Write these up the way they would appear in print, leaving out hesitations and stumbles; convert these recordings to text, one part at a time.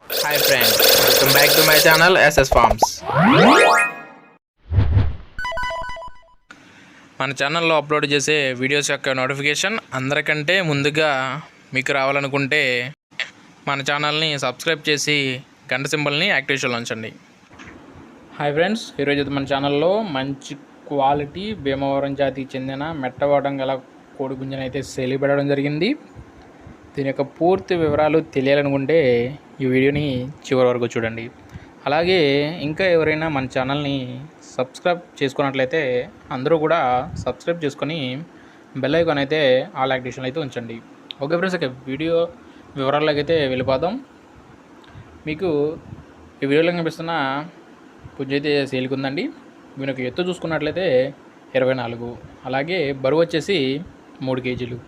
Hi friends, welcome back to my channel SS Farms. మన ఛానల్లో upload చేసే videos యొక్క నోటిఫికేషన్ అందరికంటే ముందుగా మీకు రావాలనుకుంటే మన ఛానల్ని సబ్స్క్రైబ్ చేసి గంట సింబల్ని యాక్టివేషన్లో ఉంచండి. హాయ్ ఫ్రెండ్స్, ఈరోజు మన ఛానల్లో మంచి క్వాలిటీ భీమవరం జాతికి చెందిన మెట్టవాటం గల కోడి పుంజుని అయితే సేల్ పెట్టడం జరిగింది. దీని యొక్క పూర్తి వివరాలు తెలియాలనుకుంటే ఈ వీడియోని చివరి వరకు చూడండి. అలాగే ఇంకా ఎవరైనా మన ఛానల్ని సబ్స్క్రైబ్ చేసుకున్నట్లయితే అందరూ కూడా సబ్స్క్రైబ్ చేసుకొని బెల్ ఐకాన్ అయితే ఆల్ యాక్టివేషన్ అయితే ఉంచండి. ఓకే ఫ్రెండ్స్, ఇక వీడియో వివరాల్లోకి అయితే వెళ్ళిపోదాం. మీకు ఈ వీడియోలో కనిపిస్తున్న పుంజు అయితే సేల్కి ఉందండి. మీకు ఎత్తు చూసుకున్నట్లయితే 24, అలాగే బరువు వచ్చేసి 3 కేజీలు.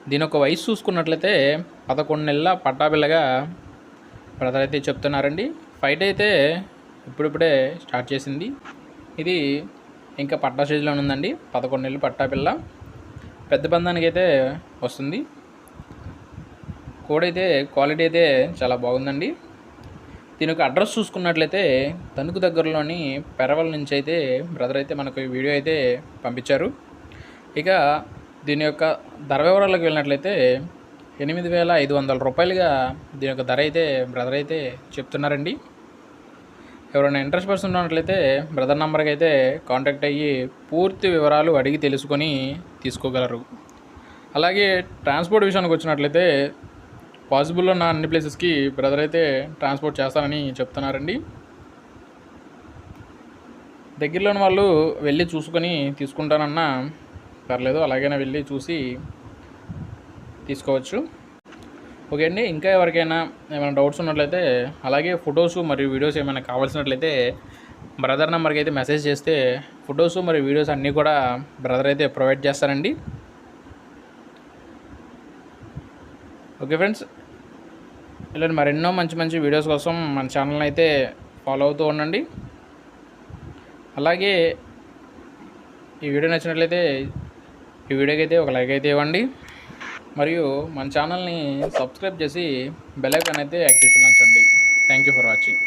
దీని యొక్క వయసు చూసుకున్నట్లయితే 11 నెలల పట్టాపిల్లగా బ్రదర్ అయితే చెప్తున్నారండి. ఫైట్ అయితే ఇప్పుడిప్పుడే స్టార్ట్ చేసింది. ఇది ఇంకా పట్టా స్టేజ్లో ఉందండి. 11 నెలలు పట్టాపిల్ల, పెద్ద బంధానికి అయితే వస్తుంది. కోడైతే క్వాలిటీ అయితే చాలా బాగుందండి. దీని యొక్క అడ్రస్ చూసుకున్నట్లయితే తణుకు దగ్గరలోని పెరవల నుంచి అయితే బ్రదర్ అయితే మనకు వీడియో అయితే పంపించారు. ఇక దీని యొక్క ధర వివరాలకు వెళ్ళినట్లయితే 8,500 రూపాయలుగా దీని యొక్క ధర అయితే బ్రదర్ అయితే చెప్తున్నారండి. ఎవరైనా ఇంట్రెస్ట్ పర్సన్ ఉన్నట్లయితే బ్రదర్ నెంబర్కి అయితే కాంటాక్ట్ అయ్యి పూర్తి వివరాలు అడిగి తెలుసుకొని తీసుకోగలరు. అలాగే ట్రాన్స్పోర్ట్ విషయానికి వచ్చినట్లయితే పాసిబుల్ ఉన్న అన్ని ప్లేసెస్కి బ్రదర్ అయితే ట్రాన్స్పోర్ట్ చేస్తానని చెప్తున్నారండి. దగ్గరలోని వాళ్ళు వెళ్ళి చూసుకొని తీసుకుంటానన్నా పర్లేదు, అలాగైనా వెళ్ళి చూసి తీసుకోవచ్చు. ఓకే అండి, ఇంకా ఎవరికైనా ఏమైనా డౌట్స్ ఉన్నట్లయితే, అలాగే ఫొటోస్ మరియు వీడియోస్ ఏమైనా కావాల్సినట్లయితే బ్రదర్ నెంబర్కి అయితే మెసేజ్ చేస్తే ఫొటోస్ మరియు వీడియోస్ అన్నీ కూడా బ్రదర్ అయితే ప్రొవైడ్ చేస్తారండి. ఓకే ఫ్రెండ్స్, ఇలా మరెన్నో మంచి మంచి వీడియోస్ కోసం మన ఛానల్ని అయితే ఫాలో అవుతూ ఉండండి. అలాగే ఈ వీడియో నచ్చినట్లయితే ఈ వీడియోకి అయితే ఒక లైక్ అయితే ఇవ్వండి. మరియు మన ఛానల్ని సబ్స్క్రైబ్ చేసి బెల్ ఐకాన్ అయితే యాక్టివేషన్ ఉంచండి. Thank you for watching.